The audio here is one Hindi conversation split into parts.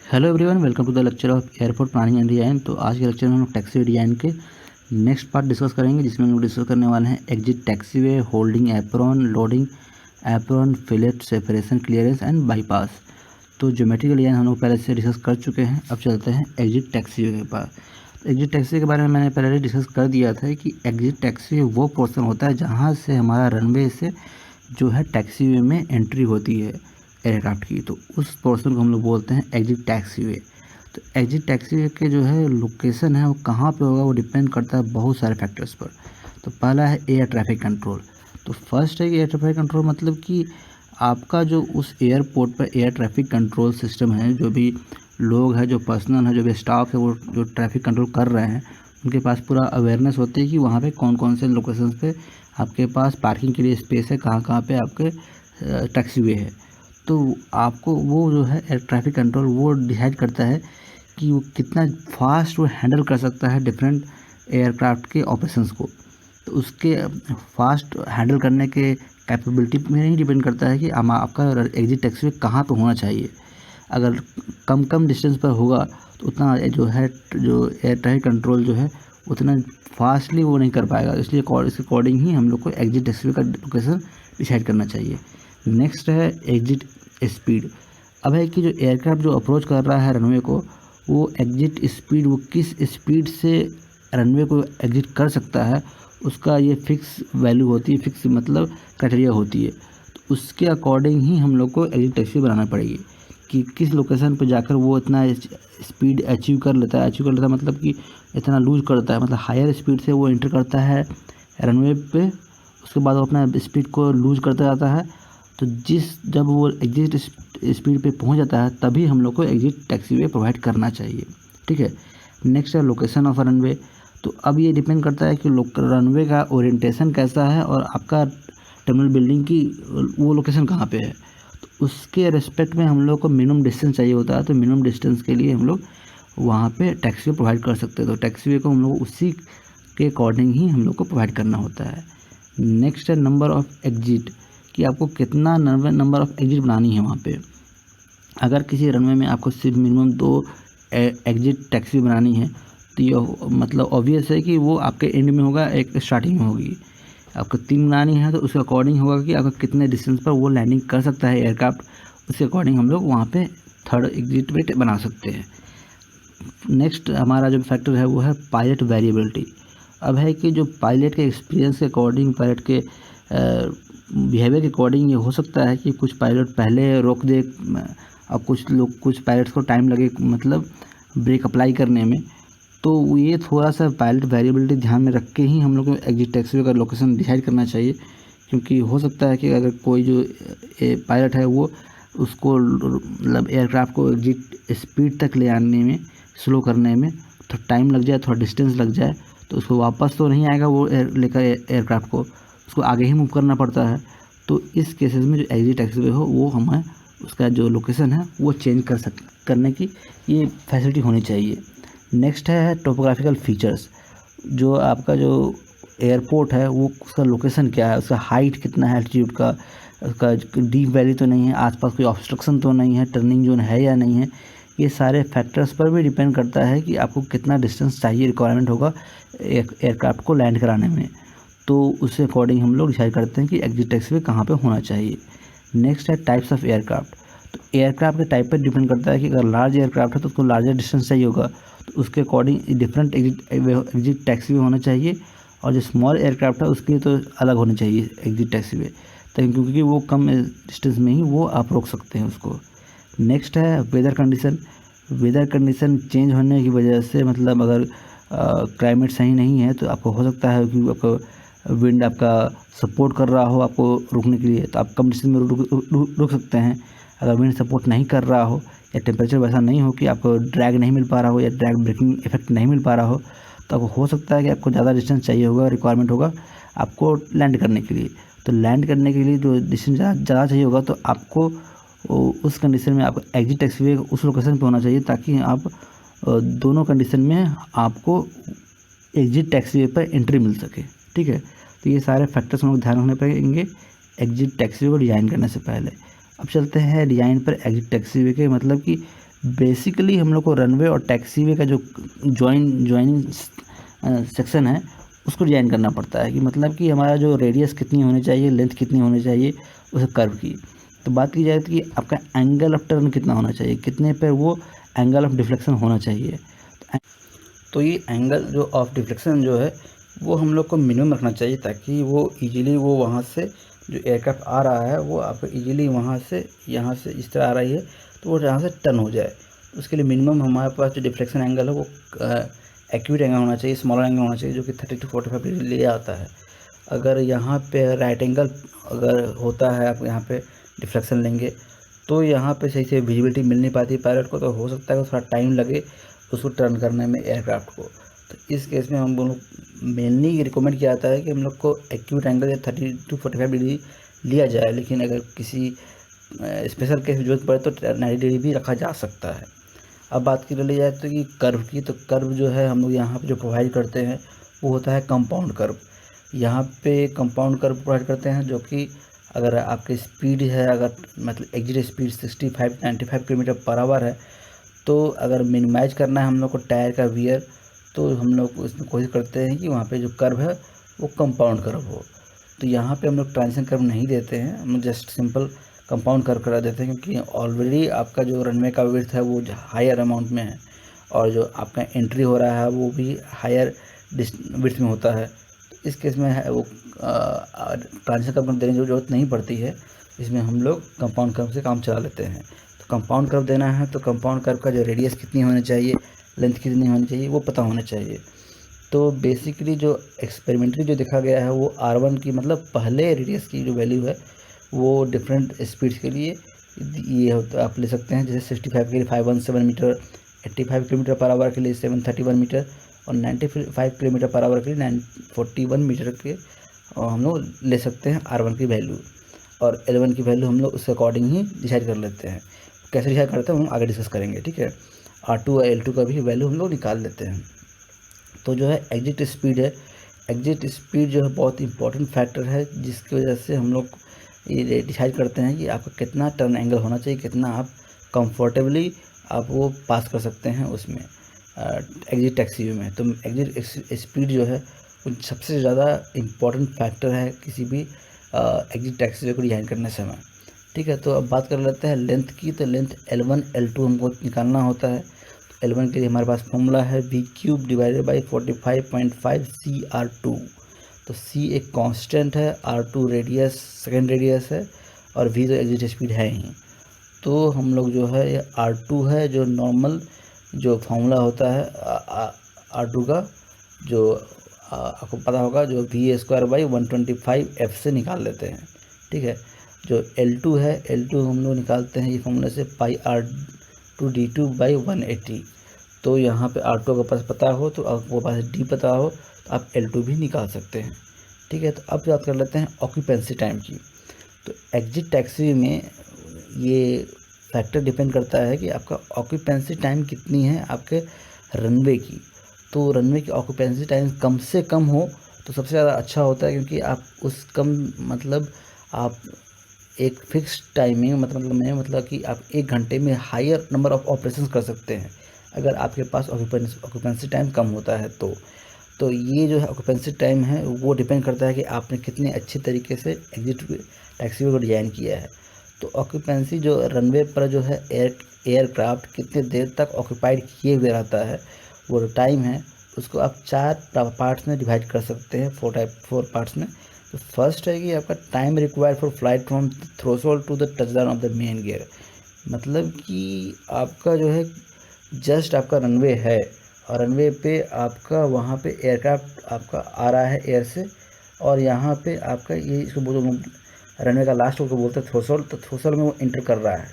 Hello everyone, welcome to the lecture of airport planning and design. तो आज के लेक्चर में हम लोग टैक्सी डिजाइन के नेक्स्ट पार्ट डिस्कस करेंगे, जिसमें हम लोग डिस्कस करने वाले हैं exit taxiway, holding apron, loading apron, fillet, separation, clearance and bypass. तो ज्योमेट्रिकल डिजाइन हम लोग पहले से डिस्कस कर चुके हैं। अब चलते हैं एग्जिट टैक्सीवे के पास। एग्जिट टैक्सीवे के बारे में मैंने पहले डिस्कस कर दिया था कि एग्जिट टैक्सीवे वो पोर्शन होता है जहाँ से हमारा रनवे से जो है टैक्सीवे में एंट्री होती है एयरक्राफ्ट की, तो उस पोर्शन को हम लोग बोलते हैं एग्जिट टैक्सीवे। तो एग्जिट टैक्सीवे के जो है लोकेशन है वो कहाँ पे होगा, वो डिपेंड करता है बहुत सारे फैक्टर्स पर। तो पहला है एयर ट्रैफिक कंट्रोल। तो फर्स्ट है कि एयर ट्रैफिक कंट्रोल मतलब कि आपका जो उस एयरपोर्ट पर एयर ट्रैफिक कंट्रोल सिस्टम है, जो भी लोग हैं, जो पर्सनल है, जो भी स्टाफ है, वो जो ट्रैफिक कंट्रोल कर रहे हैं, उनके पास पूरा अवेयरनेस होती है कि वहाँ पे कौन कौन से लोकेशन पे आपके पास पार्किंग के लिए स्पेस है, कहाँ कहाँ पे आपके टैक्सीवे है। तो आपको वो जो है एयर ट्रैफिक कंट्रोल वो डिसाइड करता है कि वो कितना फास्ट वो हैंडल कर सकता है डिफरेंट एयरक्राफ्ट के ऑपरेशंस को। तो उसके फास्ट हैंडल करने के कैपेबिलिटी में ही डिपेंड करता है कि आपका एग्जिट टैक्सीवे कहाँ पे होना चाहिए। अगर कम डिस्टेंस पर होगा तो उतना जो है जो एयर ट्रैफिक कंट्रोल जो है उतना फास्टली वो नहीं कर पाएगा, इसलिए इसके अकॉर्डिंग ही हम लोग को एग्जिट टैक्सीवे का लोकेशन डिसाइड करना चाहिए। नेक्स्ट है एग्जिट स्पीड। अब है कि जो एयरक्राफ्ट जो अप्रोच कर रहा है रनवे को, वो एग्जिट स्पीड, वो किस स्पीड से रनवे को एग्जिट कर सकता है, उसका ये फिक्स वैल्यू होती है, फिक्स मतलब क्राइटेरिया होती है। तो उसके अकॉर्डिंग ही हम लोग को एग्जिट टैक्सी बनाना पड़ेगी कि किस लोकेशन पर जाकर वो इतना स्पीड अचीव कर लेता है मतलब कि इतना लूज करता है, मतलब हायर स्पीड से वो एंटर करता है रनवे पे, उसके बाद वो अपना स्पीड को लूज करता जाता है। तो जब वो एग्जिट स्पीड पे पहुंच जाता है तभी हम लोग को एग्जिट टैक्सीवे प्रोवाइड करना चाहिए। ठीक है। नेक्स्ट है लोकेशन ऑफ रनवे। तो अब ये डिपेंड करता है कि रनवे का ओरिएंटेशन कैसा है और आपका टर्मिनल बिल्डिंग की वो लोकेशन कहाँ पे है। तो उसके रिस्पेक्ट में हम लोग को मिनिमम डिस्टेंस चाहिए होता है। तो मिनिमम डिस्टेंस के लिए हम लोग वहाँ पे टैक्सीवे प्रोवाइड कर सकते हैं। तो टैक्सीवे को हम लोग उसी के अकॉर्डिंग ही हम लोग को प्रोवाइड करना होता है। नेक्स्ट है नंबर ऑफ़ एग्जिट, कि आपको कितना नंबर ऑफ़ एग्जिट बनानी है वहाँ पे। अगर किसी रनवे में आपको सिर्फ मिनिमम 2 एग्जिट टैक्सी बनानी है तो ये मतलब ऑब्वियस है कि वो आपके एंड में होगा, एक स्टार्टिंग में होगी। आपको 3 बनानी है तो उसके अकॉर्डिंग होगा कि आपका कितने डिस्टेंस पर वो लैंडिंग कर सकता है एयरक्राफ्ट, उसके अकॉर्डिंग हम लोग वहाँ पे 3rd एग्जिट पे बना सकते हैं। नेक्स्ट हमारा जो फैक्टर है वो है पायलट वेरिएबिलिटी। अब है कि जो पायलट के एक्सपीरियंस के अकॉर्डिंग, पायलट के बिहेवियर के अकॉर्डिंग ये हो सकता है कि कुछ पायलट पहले रोक दे, अब कुछ पायलट्स को टाइम लगे मतलब ब्रेक अप्लाई करने में। तो ये थोड़ा सा पायलट वेरिएबिलिटी ध्यान में रख के ही हम लोग को एग्जिट टैक्सीवे का लोकेशन डिसाइड करना चाहिए, क्योंकि हो सकता है कि अगर कोई जो पायलट है वो उसको मतलब एयरक्राफ्ट को एग्जिट स्पीड तक ले आने में, स्लो करने में थोड़ा टाइम लग जाए, थोड़ा डिस्टेंस लग जाए, तो उसको वापस तो नहीं आएगा वो लेकर एयरक्राफ्ट को, उसको आगे ही मूव करना पड़ता है। तो इस केसेस में जो एग्जिट टैक्सीवे हो वो हमें उसका जो लोकेशन है वो चेंज करने की ये फैसिलिटी होनी चाहिए। नेक्स्ट है टोपोग्राफिकल फीचर्स। जो आपका जो एयरपोर्ट है वो उसका लोकेशन क्या है, उसका हाइट कितना है, एल्टीट्यूड का, उसका डीप वैली तो नहीं है, आसपास कोई ऑब्स्ट्रक्शन तो नहीं है, टर्निंग जोन है या नहीं है। ये सारे फैक्टर्स पर भी डिपेंड करता है कि आपको कितना डिस्टेंस चाहिए, रिक्वायरमेंट होगा एयरक्राफ्ट को लैंड कराने में। तो उसके अकॉर्डिंग हम लोग डिसाइड करते हैं कि एग्जिट टैक्सीवे कहाँ पे होना चाहिए। नेक्स्ट है टाइप्स ऑफ एयरक्राफ्ट। तो एयरक्राफ्ट के टाइप पर डिपेंड करता है कि अगर लार्ज एयरक्राफ्ट है तो उसको लार्जर डिस्टेंस चाहिए होगा, तो उसके अकॉर्डिंग डिफरेंट एग्जिट टैक्सीवे होना चाहिए। और जो स्मॉल एयरक्राफ्ट है उसके लिए तो अलग होने चाहिए एग्जिट टैक्सीवे, क्योंकि वो कम डिस्टेंस में ही वो आप रोक सकते हैं उसको। नेक्स्ट है weather condition. Weather condition change होने की वजह से, मतलब अगर क्लाइमेट सही नहीं है तो आपको हो सकता है कि आपको विंड आपका सपोर्ट कर रहा हो आपको रुकने के लिए, तो आप कम डिस्टेंस में रुक सकते हैं। अगर विंड सपोर्ट नहीं कर रहा हो या टेम्परेचर वैसा नहीं हो कि आपको ड्रैग नहीं मिल पा रहा हो या ड्रैग ब्रेकिंग इफेक्ट नहीं मिल पा रहा हो, तो आपको हो सकता है कि आपको ज़्यादा डिस्टेंस चाहिए होगा, रिक्वायरमेंट होगा आपको लैंड करने के लिए। तो लैंड करने के लिए जो डिस्टेंस ज़्यादा चाहिए होगा तो आपको उस कंडीशन में आपको एग्जिट टैक्सीवे उस लोकेशन पे होना चाहिए, ताकि आप दोनों कंडीशन में आपको एग्जिट टैक्सीवे पर एंट्री मिल सके। ठीक है। तो ये सारे फैक्टर्स हम लोग ध्यान रखने पड़ेंगे एग्जिट टैक्सीवे को डिज़ाइन करने से पहले। अब चलते हैं डिज़ाइन पर एग्जिट टैक्सीवे के, मतलब कि बेसिकली हम लोग को रनवे और टैक्सीवे का जो ज्वाइनिंग सेक्शन है उसको डिजाइन करना पड़ता है कि मतलब कि हमारा जो रेडियस कितनी होनी चाहिए, लेंथ कितनी होनी चाहिए उस कर्व की। तो बात की जाए कि आपका एंगल ऑफ टर्न कितना होना चाहिए, कितने पे वो एंगल ऑफ डिफ्लेक्शन होना चाहिए। तो ये एंगल जो ऑफ डिफ्लेक्शन जो है वो हम लोग को मिनिमम रखना चाहिए, ताकि वो इजीली वो वहाँ से जो एयरक्राफ्ट आ रहा है वो आपको इजीली वहाँ से यहाँ से इस तरह आ रही है तो वो यहाँ से टर्न हो जाए। उसके लिए मिनिमम हमारे पास जो डिफ्लेक्शन एंगल है वो एक्यूरेट एंगल होना चाहिए, स्मॉलर एंगल होना चाहिए, जो कि 30 to 45 डिग्री ले आता है। अगर यहाँ पे राइट एंगल अगर होता है, आप यहाँ पे डिफ्लेक्शन लेंगे तो यहाँ पे सही से विजिबिलिटी मिल नहीं पाती पायलट को, तो हो सकता है कि थोड़ा टाइम लगे उसको टर्न करने में एयरक्राफ्ट को। तो इस केस में हम लोग मेनली रिकमेंड किया जाता है कि हम लोग को एक्यूट एंगल या 30 to 45 डिग्री लिया जाए, लेकिन अगर किसी स्पेशल केस में जरूरत पड़े तो 90 डिग्री भी रखा जा सकता है। अब बात की ली जाए तो कि कर्व की, तो कर्व जो है हम लोग यहाँ पे जो प्रोवाइड करते हैं वो होता है कंपाउंड कर्व। यहाँ पे कंपाउंड कर्व प्रोवाइड करते हैं जो कि अगर आपकी स्पीड है, अगर मतलब exit speed 65-95 kilometre per hour है, तो अगर मिनिमाइज करना है हम लोग को टायर का वियर, तो हम लोग इसमें कोशिश करते हैं कि वहाँ पे जो कर्व है वो कंपाउंड कर्व हो। तो यहाँ पे हम लोग ट्रांजिशन कर्व नहीं देते हैं, हम जस्ट सिंपल कंपाउंड कर्व करा देते हैं, क्योंकि ऑलरेडी आपका जो रनवे का विड्थ है वो हायर अमाउंट में है और जो आपका एंट्री हो रहा है वो भी हायर विड्थ में होता है। तो इस केस में है वो ट्रांजिशन कर्व देने की जरूरत नहीं पड़ती है, इसमें हम लोग कंपाउंड कर्व से काम चला लेते हैं। तो कंपाउंड कर्व देना है तो कंपाउंड कर्व का जो रेडियस कितनी होनी चाहिए, लेंथ कितनी होनी चाहिए वो पता होना चाहिए। तो बेसिकली जो एक्सपेरिमेंटली जो देखा गया है वो R1 की मतलब पहले रेडियस की जो वैल्यू है वो डिफरेंट स्पीड्स के लिए ये होता आप ले सकते हैं। जैसे 65 के लिए 517 मीटर, 85 किलोमीटर पर आवर के लिए 731 मीटर और 95 किलोमीटर पर आवर के लिए 941 मीटर के हम लोग ले सकते हैं R1 की वैल्यू। और L1 की वैल्यू हम लोग उसके अकॉर्डिंग ही डिसाइड कर लेते हैं। कैसे डिसाइड करते हैं हम आगे डिस्कस करेंगे, ठीक है। R2 और L2 का भी वैल्यू हम लोग निकाल लेते हैं। तो जो है एग्जिट स्पीड है, एग्जिट स्पीड जो है बहुत इंपॉर्टेंट फैक्टर है, जिसकी वजह से हम लोग ये डिसाइड करते हैं कि आपका कितना टर्न एंगल होना चाहिए, कितना आप कंफर्टेबली आप वो पास कर सकते हैं उसमें एग्जिट टैक्सीवे में। तो एग्जिट स्पीड जो है वो सबसे ज़्यादा इम्पॉर्टेंट फैक्टर है किसी भी एग्जिट टैक्सीवे को डिज़ाइन करने समय, ठीक है। तो अब बात कर लेते हैं लेंथ की। तो लेंथ L1 L2 हमको निकालना होता है। तो L1 के लिए हमारे पास फॉर्मूला है V³ डिवाइडेड बाई 45.5 CR2। तो C एक कांस्टेंट है, R2 रेडियस सेकेंड रेडियस है और V तो एग्जिट स्पीड है ही। तो हम लोग जो है ये R2 है जो नॉर्मल जो फार्मूला होता है R2 का, जो आपको पता होगा, जो V²/125F से निकाल लेते हैं, ठीक है। जो L2 है, L2 हम लोग निकालते हैं ये फॉर्मूले से πr2d2/180। तो यहाँ पे R2 का पास पता हो तो आपको पास D पता हो तो आप L2 भी निकाल सकते हैं, ठीक है। तो अब बात कर लेते हैं ऑक्यूपेंसी टाइम की। तो एग्जिट टैक्सी में ये फैक्टर डिपेंड करता है कि आपका ऑक्यूपेंसी टाइम कितनी है आपके रनवे की। तो रनवे की ऑक्यूपेंसी टाइम कम से कम हो तो सबसे ज़्यादा अच्छा होता है, क्योंकि आप उस कम मतलब आप एक फिक्स टाइमिंग मतलब कि आप 1 घंटे में हायर नंबर ऑफ ऑपरेशन कर सकते हैं अगर आपके पास ऑक्यूपेंसी टाइम कम होता है। तो ये जो है ऑक्यूपेंसी टाइम है वो डिपेंड करता है कि आपने कितने अच्छे तरीके से एग्जिट टैक्सीवे को डिज़ाइन किया है। तो ऑक्यूपेंसी जो रनवे पर जो है एयरक्राफ्ट कितने देर तक ऑक्यूपाइड किए हुए रहता है वो टाइम है, उसको आप 4 पार्ट्स में डिवाइड कर सकते हैं, 4 पार्ट्स में। तो फर्स्ट है कि आपका time required for flight from threshold to the touchdown of the main gear. मतलब कि आपका जो है जस्ट आपका रनवे है और रनवे पे आपका वहाँ पे एयरक्राफ्ट आपका आ रहा है एयर से, और यहाँ पे आपका ये इसको बोलते रनवे का लास्ट को बोलते हैं थ्रोशोल्ड। तो थ्रोशोल्ड में वो इंटर कर रहा है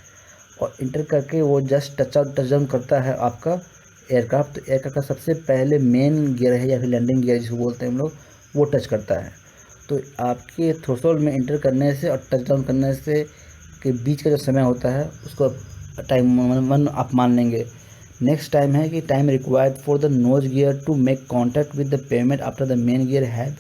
और इंटर करके वो जस्ट टचडाउन करता है आपका एयरक्राफ्ट। तो एयरक्राफ्ट का सबसे पहले मेन गियर है या फिर लैंडिंग गियर जिसको बोलते हैं हम लोग, वो टच करता है। तो आपके थ्रोशोल्ड में इंटर करने से और टचडाउन करने से के बीच का जो समय होता है उसको टाइम आप मान लेंगे। नेक्स्ट टाइम है कि time required for the nose gear to make contact with the pavement after the main gear have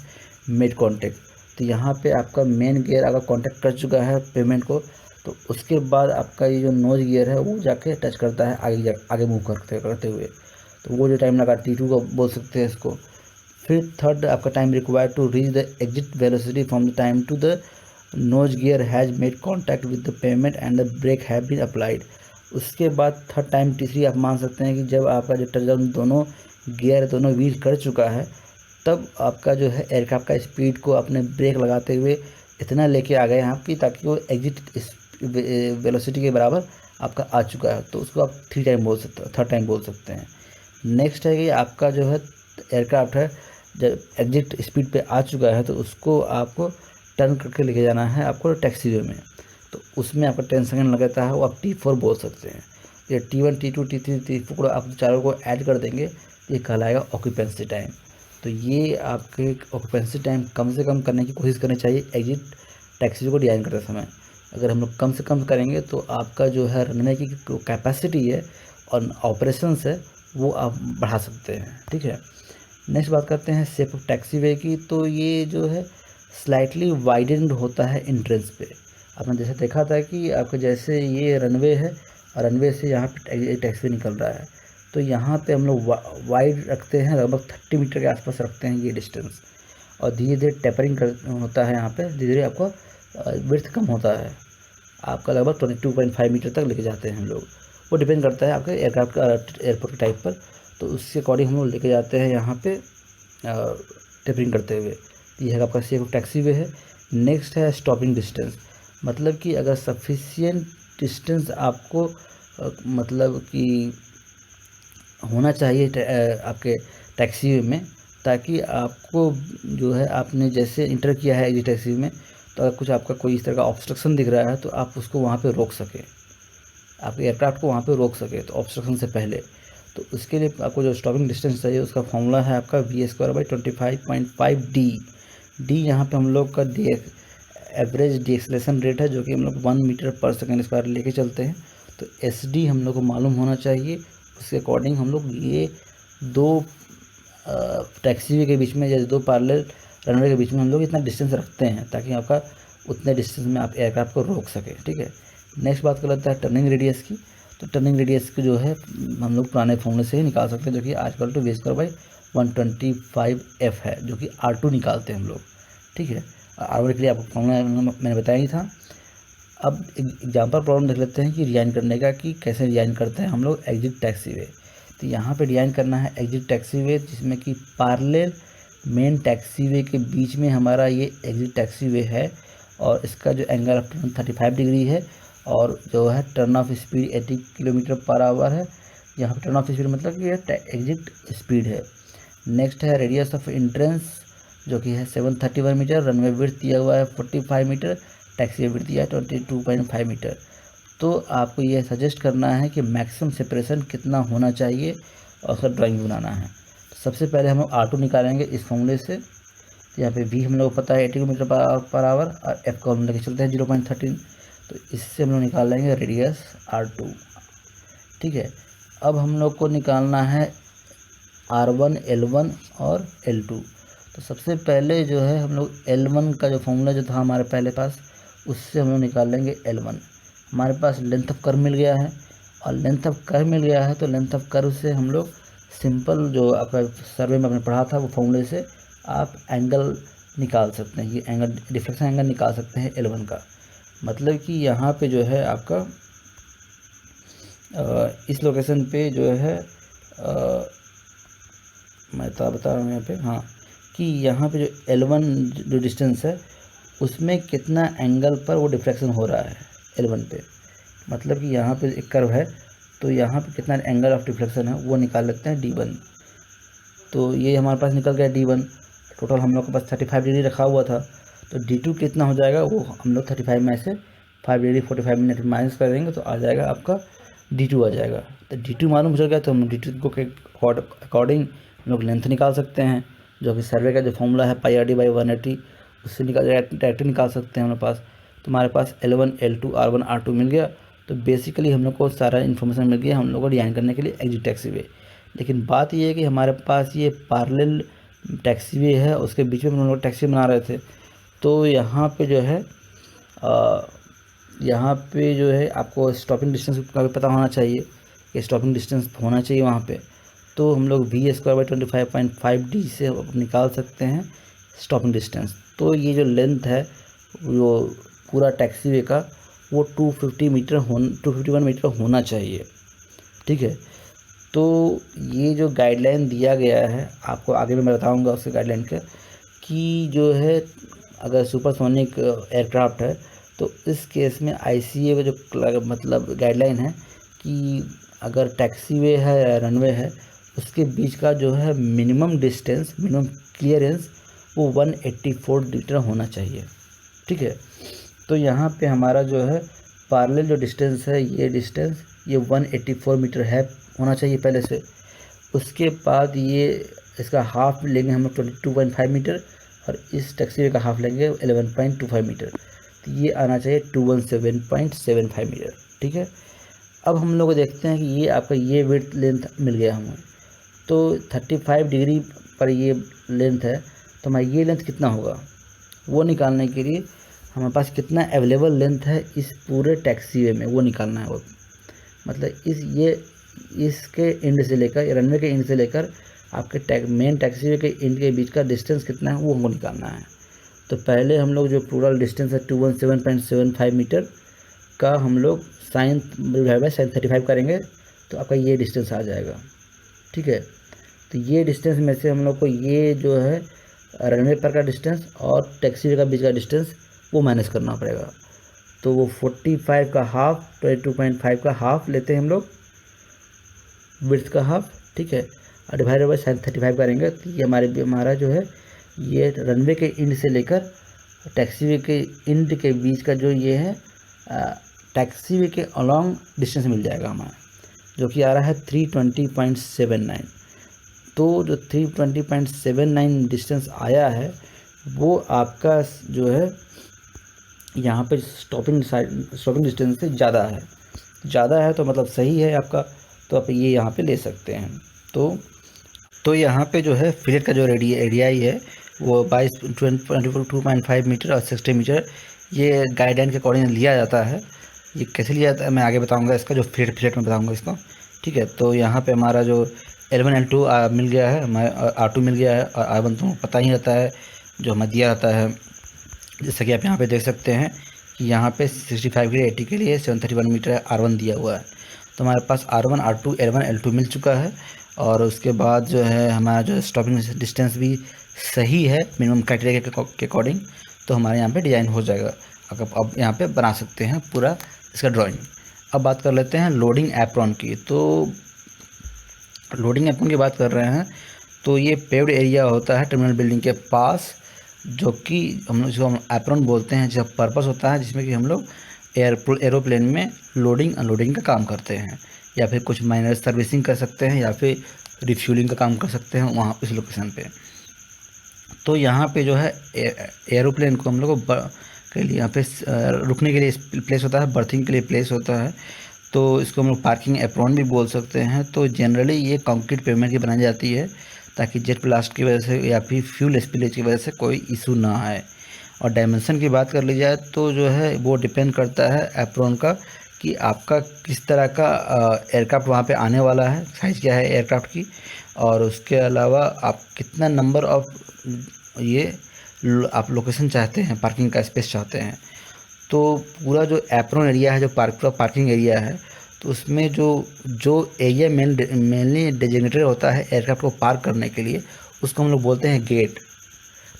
made contact. तो यहाँ पे आपका मेन गियर अगर कॉन्टैक्ट कर चुका है पेमेंट को तो उसके बाद आपका ये जो नोज गियर है वो जाके टच करता है आगे मूव करते हुए, तो वो जो टाइम लगा T2 का बोल सकते हैं इसको। फिर थर्ड आपका time required to reach the exit velocity from the time to the nose gear has made contact with the pavement and the brake have been applied. उसके बाद थर्ड टाइम तीसरी आप मान सकते हैं कि जब आपका जो टचडाउन दोनों गियर दोनों व्हील कर चुका है, तब आपका जो है एयरक्राफ्ट का स्पीड को अपने ब्रेक लगाते हुए इतना लेके आ गए आप कि ताकि वो एग्जिट वेलोसिटी के बराबर आपका आ चुका है, तो उसको आप थर्ड टाइम बोल सकते हैं। नेक्स्ट है कि आपका जो है एयरक्राफ्ट है जब एग्जिट स्पीड पे आ चुका है, तो उसको आपको टर्न करके लेके जाना है आपको टैक्सीवे में, तो उसमें आपका 10 सेकंड लगता है, वो आप T4 बोल सकते हैं। ये T1 T2 T3 T4 आप चारों को ऐड कर देंगे, ये कहलाएगा ऑक्यूपेंसी टाइम। तो ये आपके ऑक्यूपेंसी टाइम कम से कम करने की कोशिश करनी चाहिए एग्जिट टैक्सीवे को डिज़ाइन करते समय। अगर हम लोग कम से कम करेंगे तो आपका जो है रनवे की कैपेसिटी है और ऑपरेशंस है वो आप बढ़ा सकते हैं, ठीक है। नेक्स्ट बात करते हैं शेप ऑफ टैक्सीवे की। तो ये जो है स्लाइटली वाइडेंड होता है एंट्रेंस पे। आपने जैसे देखा था कि आपका जैसे ये रनवे है और रनवे से यहाँ पे टैक्सीवे निकल रहा है, तो यहाँ पे हम लोग वाइड रखते हैं, लगभग 30 मीटर के आसपास रखते हैं ये डिस्टेंस, और धीरे धीरे टेपरिंग होता है यहाँ पे, धीरे धीरे आपका विड्थ कम होता है, आपका लगभग 22.5 मीटर तक लेके जाते हैं हम लोग। वो डिपेंड करता है आपके एयरक्राफ्ट का एयरपोर्ट के टाइप पर, तो उसके अकॉर्डिंग हम लोग लेके जाते हैं यहाँ पे टेपरिंग करते हुए। ये है आपका शेप ऑफ टैक्सीवे है। नेक्स्ट है स्टॉपिंग डिस्टेंस, मतलब कि अगर सफिशिएंट डिस्टेंस आपको मतलब कि होना चाहिए आपके टैक्सीवे में, ताकि आपको जो है आपने जैसे इंटर किया है एग्जिट टैक्सीवे में, तो अगर कुछ आपका कोई इस तरह का ऑब्स्ट्रक्शन दिख रहा है तो आप उसको वहाँ पे रोक सकें, आपके एयरक्राफ्ट को वहाँ पे रोक सके तो ऑब्स्ट्रक्शन से पहले। तो उसके लिए आपको जो स्टॉपिंग डिस्टेंस चाहिए उसका फॉर्मूला है आपका V²/25.5D। डी यहाँ पे हम लोग का एवरेज डीएक्सेलेरेशन रेट है, जो कि हम लोग 1 मीटर पर सेकेंड स्क्वायर लेके चलते हैं। तो SD हम लोग को मालूम होना चाहिए, उसके अकॉर्डिंग हम लोग ये दो टैक्सीवे के बीच में या दो पैरेलल रनवे के बीच में हम लोग इतना डिस्टेंस रखते हैं, ताकि आपका उतने डिस्टेंस में आप एयरक्राफ्ट को रोक सकें, ठीक है। नेक्स्ट बात कर लेते हैं टर्निंग रेडियस की। तो टर्निंग रेडियस की जो है हम लोग पुराने फॉर्मूले से ही निकाल सकते हैं, जो कि R= V²/125F है, जो कि R2 निकालते हैं हम लोग, ठीक है। R1 के लिए आपको फॉर्मूला मैंने बताया ही था। अब एग्जाम्पल प्रॉब्लम देख लेते हैं कि डिज़ाइन करने का, कि कैसे डिज़ाइन करते हैं हम लोग एग्जिट टैक्सीवे। तो यहाँ पे डिज़ाइन करना है एग्जिट टैक्सीवे, जिसमें कि पैरेलल मेन टैक्सीवे के बीच में हमारा ये एग्जिट टैक्सीवे है, और इसका जो एंगल ऑफ टर्न 35 डिग्री है, और जो है टर्न ऑफ स्पीड 80 km/h है। यहाँ पर टर्न ऑफ स्पीड मतलब कि ये एग्जिट स्पीड है। नेक्स्ट है रेडियस ऑफ एंट्रेंस, जो कि है 731 मीटर, रनवे विड्थ दिया हुआ है 45 मीटर, टैक्सी विड्थ दिया है 22.5 मीटर। तो आपको ये सजेस्ट करना है कि मैक्सिमम सेपरेशन कितना होना चाहिए और उसका ड्राइंग बनाना है। तो सबसे पहले हम लोग R2 निकालेंगे इस फॉर्मूले से। यहाँ पे V हम लोग को पता है 80 km/h, और F को हम लेके चलते हैं 0.13, तो इससे हम लोग निकाल लेंगे रेडियस R2, ठीक है। अब हम लोग को निकालना है R1, L1 और L2। तो सबसे पहले जो है हम लोग L1 का जो फॉर्मूला जो था हमारे पहले पास, उससे हम लोग निकाल लेंगे L1। हमारे पास लेंथ ऑफ कर्व मिल गया है, और लेंथ ऑफ कर्व मिल गया है तो लेंथ ऑफ कर्व से हम लोग सिंपल जो आपका सर्वे में आपने पढ़ा था वो फॉर्मूले से आप एंगल निकाल सकते हैं, ये एंगल डिफ्लेक्शन एंगल निकाल सकते हैं L1 का। मतलब कि यहाँ पे जो है आपका इस लोकेशन पे जो है मैं तो बता रहा हूँ यहाँ पे, हाँ, कि यहाँ पे जो L1 जो डिस्टेंस है उसमें कितना एंगल पर वो डिफ्लेक्शन हो रहा है L1 पे। मतलब कि यहाँ पे एक कर्व है, तो यहाँ पे कितना एंगल ऑफ डिफ्लेक्शन है वो निकाल लेते हैं D1। तो ये हमारे पास निकल गया D1। टोटल हम लोग के पास 35 डिग्री रखा हुआ था, तो D2 कितना हो जाएगा वो हम लोग 35 में से 5 डिग्री 45 मिनट माइनस कर देंगे, तो आ जाएगा आपका D2 आ जाएगा। तो D2 मालूम हो जाएगा, तो हम D2 को के अकॉर्डिंग हम लोग लेंथ निकाल सकते हैं, जो कि सर्वे का जो फॉर्मूला है πRD/180, उससे डायरेक्ट निकाल सकते हैं हमारे पास। तो हमारे पास L1, L2, R1, R2 मिल गया। तो बेसिकली हम लोग को सारा इन्फॉर्मेशन मिल गया हम लोग को डिज़ाइन करने के लिए एग्जिट टैक्सीवे। लेकिन बात ये है कि हमारे पास ये पैरेलल टैक्सीवे है, उसके बीच में हम लोग टैक्सी बना रहे थे। तो यहाँ पे जो है यहाँ पे जो है आपको स्टॉपिंग डिस्टेंस का भी पता होना चाहिए कि स्टॉपिंग डिस्टेंस होना चाहिए वहाँ पे। तो हम लोग V²/25.5d से निकाल सकते हैं स्टॉपिंग डिस्टेंस। तो ये जो लेंथ है वो पूरा टैक्सीवे का वो 251 मीटर होना चाहिए, ठीक है। तो ये जो गाइडलाइन दिया गया है आपको आगे मैं बताऊंगा उसके गाइडलाइन का, कि जो है अगर सुपरसोनिक एयरक्राफ्ट है तो इस केस में ICA का जो मतलब गाइडलाइन है कि अगर टैक्सीवे है या रनवे है उसके बीच का जो है मिनिमम डिस्टेंस, मिनिमम क्लियरेंस वो 184 मीटर होना चाहिए, ठीक है। तो यहाँ पे हमारा जो है पैरेलल जो डिस्टेंस है ये डिस्टेंस ये 184 मीटर है होना चाहिए पहले से। उसके बाद ये इसका हाफ लेंगे हम लोग 22.5 मीटर और इस टैक्सीवे का हाफ लेंगे 11.25 मीटर। तो ये आना चाहिए 217.75 मीटर, ठीक है। अब हम लोग देखते हैं कि ये आपका ये विड्थ लेंथ मिल गया हमें, तो 35 डिग्री पर ये लेंथ है, तो हमारा ये लेंथ कितना होगा वो निकालने के लिए हमारे पास कितना अवेलेबल लेंथ है इस पूरे टैक्सीवे में वो निकालना है। वो मतलब इसके एंड से लेकर रनवे के एंड से लेकर आपके मेन टैक्सीवे के एंड के बीच का डिस्टेंस कितना है वो हमको निकालना है। तो पहले हम लोग जो पूरा डिस्टेंस है 217.75 मीटर का हम लोग sin 35 करेंगे तो आपका ये डिस्टेंस आ जाएगा, ठीक है। तो ये डिस्टेंस में से हम लोग को ये जो है रनवे पर का डिस्टेंस और टैक्सीवे का बीच का डिस्टेंस वो माइनस करना पड़ेगा। तो वो 45 का हाफ 22.5 का हाफ लेते हैं हम लोग विड्थ का हाफ, ठीक है, और डिवाइडेड बाई sin 35 करेंगे। तो ये हमारा जो है ये रनवे के एंड से लेकर टैक्सीवे के एंड के बीच का जो ये है टैक्सीवे के अलॉन्ग डिस्टेंस मिल जाएगा हमारा, जो कि आ रहा है 320.79। तो जो 320.79 डिस्टेंस आया है वो आपका जो है यहाँ पे स्टॉपिंग डिस्टेंस से ज़्यादा है तो मतलब सही है आपका, तो आप ये यहाँ पे ले सकते हैं। तो यहाँ पे जो है फिलेट का जो एरियाई है वो 22.5 मीटर और 60 मीटर ये गाइडलाइन के अकॉर्डिंग लिया जाता है। ये कैसे लिया जाता है मैं आगे बताऊंगा, इसका जो फिलेट में बताऊंगा इसको, ठीक है। तो यहाँ पे हमारा जो L1 L2 मिल गया है, हमारा R2 मिल गया है और R1 तो पता ही रहता है जो हमें दिया रहता है। जैसा कि आप यहाँ पे देख सकते हैं कि यहाँ पे 65 के लिए 80 के लिए 731 मीटर R1 दिया हुआ है। तो हमारे पास R1 R2 L1 L2 मिल चुका है और उसके बाद जो है हमारा जो स्टॉपिंग डिस्टेंस भी सही है मिनिमम क्राइटेरिया के अकॉर्डिंग, तो हमारे यहाँ पे डिज़ाइन हो जाएगा। अब यहाँ पे बना सकते हैं पूरा इसका ड्राइंग। अब बात कर लेते हैं लोडिंग एप्रॉन की। तो लोडिंग एप्रॉन की बात कर रहे हैं तो ये पेव्ड एरिया होता है टर्मिनल बिल्डिंग के पास, जो कि हम एप्रॉन बोलते हैं, जिसका पर्पस होता है जिसमें कि हम लोग एरोप्लेन में लोडिंग अनलोडिंग का काम करते हैं या फिर कुछ माइनर सर्विसिंग कर सकते हैं या फिर रिफ्यूलिंग का काम कर सकते हैं वहाँ उस लोकेशन पे। तो यहाँ पे जो है एरोप्लेन को हम लोग के लिए यहाँ पे रुकने के लिए प्लेस होता है, बर्थिंग के लिए प्लेस होता है, तो इसको हम लोग पार्किंग एप्रॉन भी बोल सकते हैं। तो जनरली ये कंक्रीट पेवमेंट की बनाई जाती है ताकि जेट ब्लास्ट की वजह से या फिर फ्यूल स्पिलेज की वजह से कोई इशू ना आए। और डायमेंशन की बात कर ली जाए तो जो है वो डिपेंड करता है एप्रॉन का कि आपका किस तरह का एयरक्राफ्ट वहाँ पे आने वाला है, साइज़ क्या है एयरक्राफ्ट की, और उसके अलावा आप कितना नंबर ऑफ ये आप लोकेशन चाहते हैं, पार्किंग का स्पेस चाहते हैं। तो पूरा जो एप्रॉन एरिया है, जो पार्किंग एरिया है, तो उसमें जो एरिया मेनली डेजिग्नेटेड होता है एयरक्राफ्ट को पार्क करने के लिए, उसको हम लोग बोलते हैं गेट।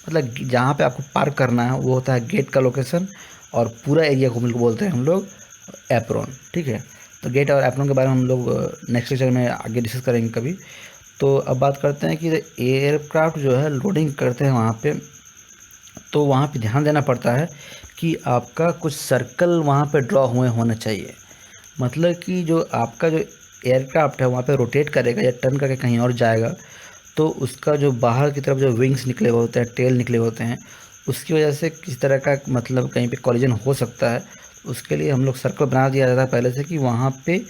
मतलब जहाँ पे आपको पार्क करना है वो होता है गेट का लोकेशन, और पूरा एरिया को बोलते हैं हम लोग एप्रॉन, ठीक है। तो गेट और एप्रॉन के बारे में हम लोग नेक्स्ट लेक्चर में आगे डिस्कस करेंगे कभी। तो अब बात करते हैं कि एयरक्राफ्ट जो है लोडिंग करते हैं वहाँ पे, तो वहाँ पे ध्यान देना पड़ता है कि आपका कुछ सर्कल वहाँ पे ड्रॉ हुए होना चाहिए। मतलब कि जो आपका जो एयरक्राफ्ट है वहाँ पे रोटेट करेगा या टर्न करके कहीं और जाएगा, तो उसका जो बाहर की तरफ जो विंग्स निकले हुए होते हैं, टेल निकले होते हैं, उसकी वजह से किस तरह का मतलब कहीं पे कॉलिजन हो सकता है। उसके लिए हम लोग सर्कल बना दिया जाता है पहले से कि वहाँ पे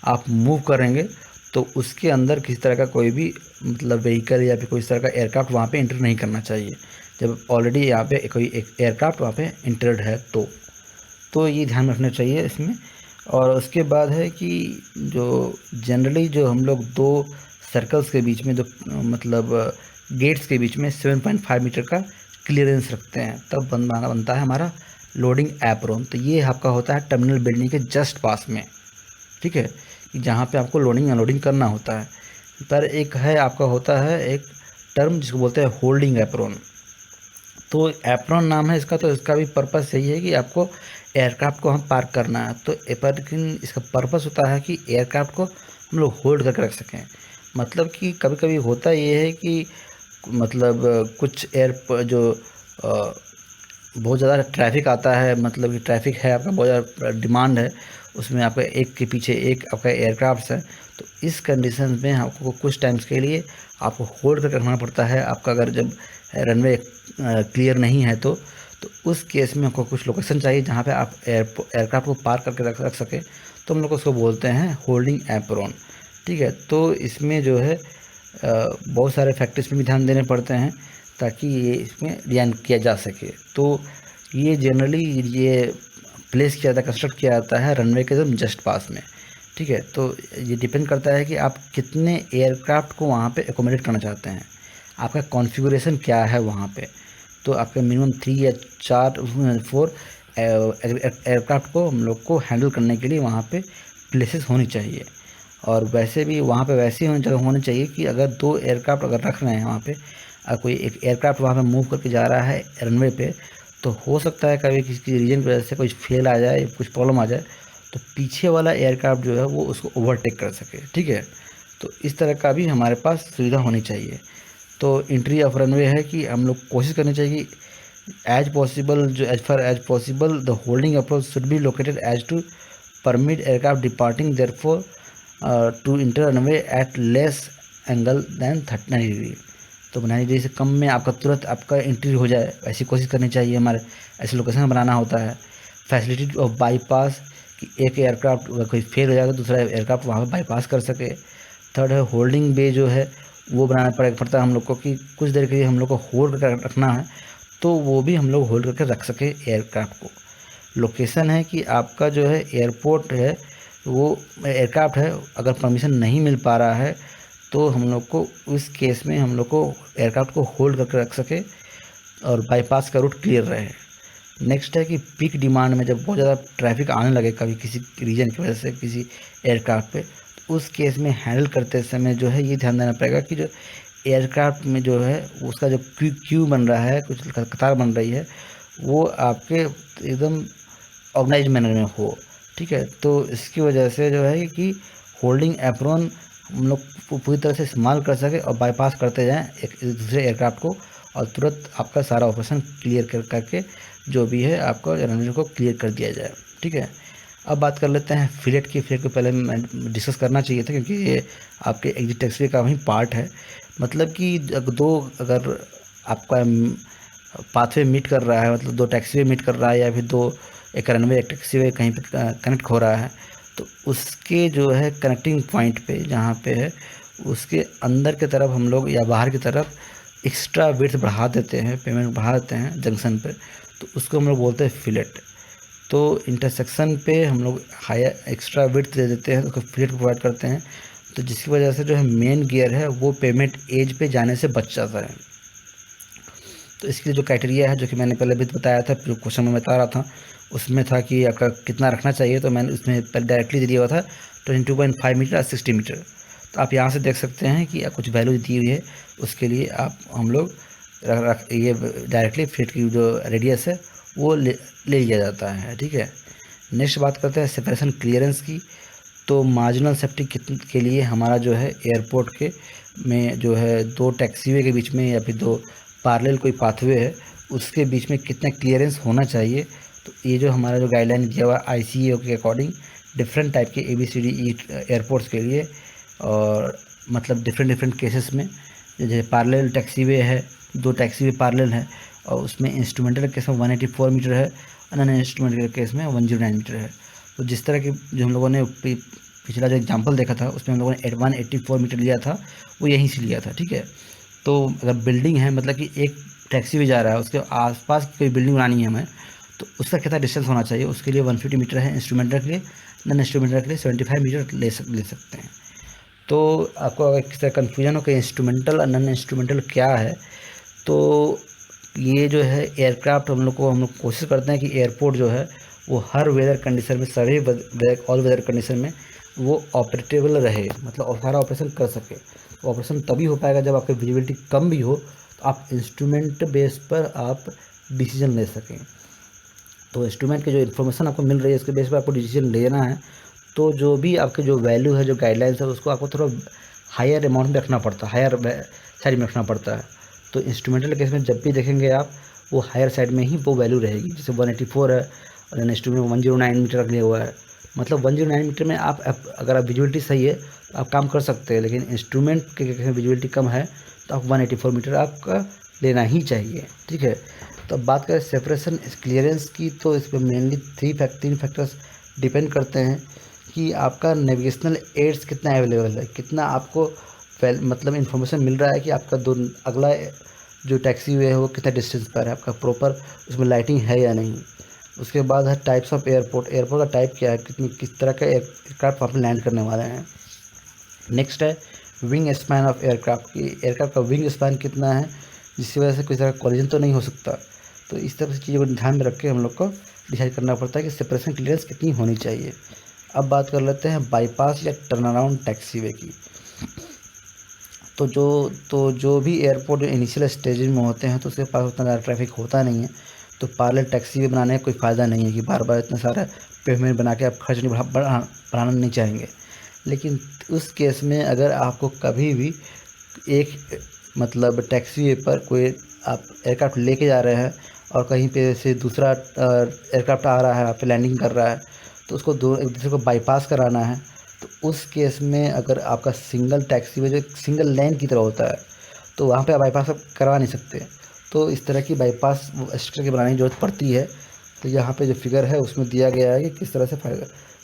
आप मूव करेंगे तो उसके अंदर किसी तरह का कोई भी मतलब व्हीकल या फिर कोई इस तरह का एयरक्राफ्ट वहाँ पे एंटर नहीं करना चाहिए, जब ऑलरेडी यहाँ पे कोई एक एयरक्राफ्ट वहाँ पे इंटर्ड है। तो तो ये ध्यान रखना चाहिए इसमें। और उसके बाद है कि जो जनरली जो हम लोग 2 सर्कल्स के बीच में जो मतलब गेट्स के बीच में 7.5 मीटर का क्लियरेंस रखते हैं, तब बनता है हमारा लोडिंग एप्रोन। तो ये आपका होता है टर्मिनल बिल्डिंग के जस्ट पास में, ठीक है, कि जहाँ पे आपको लोडिंग अनलोडिंग करना होता है। पर एक है आपका होता है एक टर्म जिसको बोलते हैं होल्डिंग एप्रोन। तो एप्रोन नाम है इसका, तो इसका भी पर्पस यही है कि आपको एयरक्राफ्ट को हम पार्क करना है। तो लेकिन इसका पर्पस होता है कि एयरक्राफ्ट को हम लोग होल्ड करके रख सकें। मतलब कि कभी कभी होता ये है कि मतलब कुछ जो बहुत ज़्यादा ट्रैफिक आता है, मतलब कि ट्रैफिक है आपका, बहुत ज़्यादा डिमांड है, उसमें आपका एक के पीछे एक आपका एयरक्राफ्ट है। तो इस कंडीशन में आपको कुछ टाइम्स के लिए आपको होल्ड करके रखना पड़ता है। आपका अगर जब रनवे क्लियर नहीं है तो उस केस में आपको कुछ लोकेशन चाहिए जहाँ पे आप एयरक्राफ्ट को पार्क करके रख सकें। तो हम लोग उसको बोलते हैं होल्डिंग एप्रोन, ठीक है। तो इसमें जो है बहुत सारे फैक्टर्स पे भी ध्यान देने पड़ते हैं ताकि ये इसमें डिज़ाइन किया जा सके। तो ये जनरली ये प्लेस किया जाता है, कंस्ट्रक्ट किया जाता है रनवे के एकदम जस्ट पास में, ठीक है। तो ये डिपेंड करता है कि आप कितने एयरक्राफ्ट को वहाँ पे एकोमोडेट करना चाहते हैं, आपका कॉन्फ़िगरेशन क्या है वहाँ पे। तो आपका मिनिमम 3 या 4 एयरक्राफ्ट को हम लोग को हैंडल करने के लिए वहाँ पे प्लेसेस होनी चाहिए। और वैसे भी वहाँ पे वैसी जगह होनी चाहिए कि अगर 2 एयरक्राफ्ट अगर रख रहे हैं वहाँ पे, कोई एक एयरक्राफ्ट वहाँ पे मूव करके जा रहा है रनवे पे, तो हो सकता है कभी किसी रीजन की वजह से कुछ फेल आ जाए, कुछ प्रॉब्लम आ जाए, तो पीछे वाला एयरक्राफ्ट जो है वो उसको ओवरटेक कर सके, ठीक है। तो इस तरह का भी हमारे पास सुविधा होनी चाहिए। तो एंट्री ऑफ रनवे है कि हम लोग कोशिश करनी चाहिए कि एज पॉसिबल जो as far as possible the holding approach should be located as to permit aircraft departing therefore to enter runway at less angle than 39 degree. तो 90 डिग्री से कम में आपका तुरंत आपका एंट्री हो जाए, ऐसी कोशिश करनी चाहिए। हमारे ऐसे लोकेशन बनाना होता है। फैसिलिटी ऑफ बाईपास कि एक एयरक्राफ्ट अगर कोई फेल हो जाएगा तो दूसरा एयरक्राफ्ट वहाँ पर बाईपास कर सके। थर्ड है होल्डिंग बे जो है वो बनाना पड़ता है हम लोग को कि कुछ देर के लिए हम लोग को होल्ड करके रखना है, तो वो भी हम लोग होल्ड करके रख सके एयरक्राफ्ट को। लोकेशन है कि आपका जो है एयरपोर्ट है, वो एयरक्राफ्ट है, अगर परमिशन नहीं मिल पा रहा है तो हम लोग को उस केस में हम लोग को एयरक्राफ्ट को होल्ड करके रख सके और बाईपास का रूट क्लियर रहे। नेक्स्ट है कि पीक डिमांड में जब बहुत ज़्यादा ट्रैफिक आने लगे कभी किसी रीजन की वजह से किसी एयरक्राफ्ट पे, तो उस केस में हैंडल करते समय जो है ये ध्यान देना पड़ेगा कि जो एयरक्राफ्ट में जो है उसका जो क्यू बन रहा है, कुछ कतार बन रही है, वो आपके एकदम ऑर्गेनाइज मैनर में हो, ठीक है। तो इसकी वजह से जो है कि होल्डिंग एप्रोन हम लोग पूरी तरह से इस्तेमाल कर सके और बाईपास करते जाएं एक दूसरे एयरक्राफ्ट को, और तुरंत आपका सारा ऑपरेशन क्लियर करके जो भी है आपका रनवे को क्लियर कर दिया जाए, ठीक है। अब बात कर लेते हैं फिलेट की। फिलेट को पहले मैं डिस्कस करना चाहिए था क्योंकि ये आपके एग्जिट टैक्सीवे का वही पार्ट है। मतलब कि अगर आपका पाथवे मीट कर रहा है, मतलब 2 टैक्सीवे मीट कर रहा है या फिर एक रनवे एक टैक्सीवे कहीं पे कनेक्ट हो रहा है, तो उसके जो है कनेक्टिंग पॉइंट पे जहाँ पे है उसके अंदर की तरफ हम लोग या बाहर की तरफ एक्स्ट्रा विड्थ बढ़ा देते हैं, पेमेंट बढ़ा देते हैं जंक्शन पे, तो उसको हम लोग बोलते हैं फिलेट। तो इंटरसेक्शन पे हम लोग हायर एक्स्ट्रा विड्थ दे देते हैं, उसको फिलेट प्रोवाइड करते हैं, तो जिसकी वजह से जो है मेन गियर है वो पेमेंट एज पे जाने से बच जाता है। तो इसके लिए जो क्राइटेरिया है जो कि मैंने पहले भी बताया था, जो क्वेश्चन में बता रहा था उसमें था कि आपका कितना रखना चाहिए, तो मैंने उसमें डायरेक्टली दिया हुआ था 22.5 मीटर और 60 मीटर। तो आप यहाँ से देख सकते हैं कि कुछ वैल्यू दी हुई है, उसके लिए हम लोग ये डायरेक्टली फिट की जो रेडियस है वो ले लिया जाता है, ठीक है। नेक्स्ट बात करते हैं सेपरेशन क्लियरेंस की। तो मार्जिनल सेफ्टी के लिए हमारा जो है एयरपोर्ट के में जो है 2 टैक्सीवे के बीच में या फिर 2 पैरेलल कोई पाथवे है उसके बीच में कितना क्लियरेंस होना चाहिए। तो ये जो हमारा जो गाइडलाइन दिया हुआ है ICAO के अकॉर्डिंग डिफरेंट टाइप के ABCDE एयरपोर्ट्स के लिए, और मतलब डिफरेंट केसेस में जैसे पैरेलल टैक्सीवे है, 2 टैक्सीवे पैरेलल है और उसमें इंस्ट्रूमेंटल केस में 184 मीटर है, अनन इंस्ट्रूमेंटल केस में 109 मीटर है। तो जिस तरह की जो हम लोगों ने पिछला जो एग्जांपल देखा था उसमें हम लोगों ने 184 मीटर लिया था, वो यहीं से लिया था, ठीक है। तो अगर बिल्डिंग है, मतलब कि एक टैक्सी भी जा रहा है उसके आसपास कोई बिल्डिंग बनानी है हमें, तो उसका कितना डिस्टेंस होना चाहिए, उसके लिए 150 मीटर है इंस्ट्रूमेंटल के लिए, नॉन इंस्ट्रूमेंटल के लिए 75 मीटर ले सकते हैं। तो आपको अगर किसी तरह कन्फ्यूजन हो कि इंस्ट्रूमेंटल और नॉन इंस्ट्रूमेंटल क्या है, तो ये जो है एयरक्राफ्ट हम लोग कोशिश करते हैं कि एयरपोर्ट जो है वो हर वेदर कंडीशन में, सभी ऑल वेदर कंडीशन में वो ऑपरेटेबल रहे, मतलब सारा ऑपरेशन कर सके। ऑपरेशन तभी हो पाएगा जब आपकी विजिबिलिटी कम भी हो, तो आप इंस्ट्रूमेंट बेस पर आप डिसीजन ले सकें। तो इंस्ट्रूमेंट की जो इन्फॉर्मेशन आपको मिल रही है उसके बेस पर आपको डिसीजन लेना है। तो जो भी आपके जो वैल्यू है, जो गाइडलाइंस है, उसको आपको थोड़ा हायर अमाउंट में रखना पड़ता है, हायर साइड में रखना पड़ता है। तो इंस्ट्रूमेंटल केस में जब भी देखेंगे आप, वो हायर साइड में ही वो वैल्यू रहेगी। जैसे 184 है और इंस्ट्रूमेंट में 109 मीटर रख लिया हुआ है, मतलब 109 मीटर में आप अगर आप विजुअलिटी सही है तो आप काम कर सकते हैं। लेकिन इंस्ट्रूमेंट के विजुअलिटी कम है तो आप 184 मीटर आपका लेना ही चाहिए, ठीक है। तो अब बात करें सेपरेशन क्लियरेंस की, तो इस पर मेनली तीन फैक्टर्स डिपेंड करते हैं कि आपका नेविगेशनल एड्स कितना अवेलेबल है, कितना आपको मतलब इन्फॉर्मेशन मिल रहा है कि आपका अगला जो टैक्सी वे है वो कितना डिस्टेंस पर है, आपका प्रॉपर उसमें लाइटिंग है या नहीं। उसके बाद है टाइप्स ऑफ एयरपोर्ट, एयरपोर्ट का टाइप क्या है, किस तरह का एयरक्राफ्ट वहाँ पर लैंड करने वाले हैं। नेक्स्ट है विंग स्पैन ऑफ एयरक्राफ्ट की, एयरक्राफ्ट का विंग स्पैन कितना है, जिसकी वजह से किसी तरह का कॉलिजन तो नहीं हो सकता। तो इस तरह से चीज़ों को ध्यान में रख के हम लोग को डिसाइड करना पड़ता है कि सेपरेशन क्लियरेंस कितनी होनी चाहिए। अब बात कर लेते हैं बाईपास या टर्न अराउंड टैक्सीवे की। तो जो भी एयरपोर्ट इनिशियल स्टेज में होते हैं तो उसके पास उतना ज़्यादा ट्रैफिक होता नहीं है, तो पैरेलल टैक्सीवे बनाने का कोई फ़ायदा नहीं है कि बार बार इतना सारा पेमेंट बना के आप खर्च नहीं बढ़ाना नहीं चाहेंगे। लेकिन उस केस में अगर आपको कभी भी एक मतलब टैक्सीवे पर कोई आप एयरक्राफ्ट लेके जा रहे हैं और कहीं पे से दूसरा एयरक्राफ्ट आ रहा है, आप पे लैंडिंग कर रहा है, तो उसको एक दूसरे को बाईपास कराना है, तो उस केस में अगर आपका सिंगल टैक्सीवे जो सिंगल लेन की तरह होता है, तो वहाँ पे आप बाईपास करवा नहीं सकते। तो इस तरह की बाईपास स्ट्रक्चर की बनाने की ज़रूरत पड़ती है। तो यहाँ पे जो फिगर है उसमें दिया गया है कि किस तरह से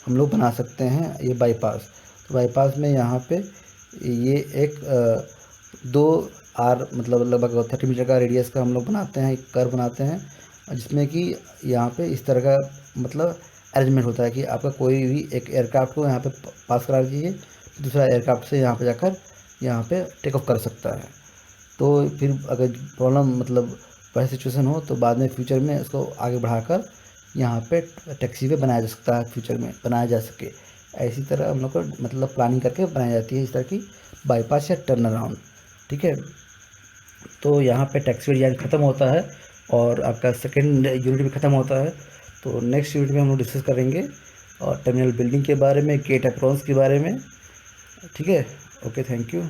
हम लोग बना सकते हैं ये बाईपास। तो बाईपास में यहाँ पे ये एक 2 आर मतलब लगभग 30 मीटर का रेडियस का हम लोग बनाते हैं, एक कर्व बनाते हैं, जिसमें कि यहाँ पे इस तरह का मतलब अरेंजमेंट होता है कि आपका कोई भी एक एयरक्राफ्ट को यहाँ पे पास करा दीजिए, दूसरा एयरक्राफ्ट से यहाँ पे जाकर यहाँ पे टेक ऑफ कर सकता है। तो फिर अगर प्रॉब्लम मतलब वैसी सिचुएशन हो तो बाद में फ्यूचर में इसको आगे बढ़ाकर यहाँ पे टैक्सीवे बनाया जा सकता है, फ्यूचर में बनाया जा सके। ऐसी तरह हम लोग को मतलब प्लानिंग करके बनाई जाती है इस तरह की बाईपास या टर्न अराउंड, ठीक है। तो यहाँ पे टैक्सीवे डिजाइन ख़त्म होता है और आपका सेकेंड यूनिट भी ख़त्म होता है। तो नेक्स्ट यूनिट में हम लोग डिस्कस करेंगे और टर्मिनल बिल्डिंग के बारे में, गेट अप्रॉन्स के बारे में, ठीक है। Okay, thank you.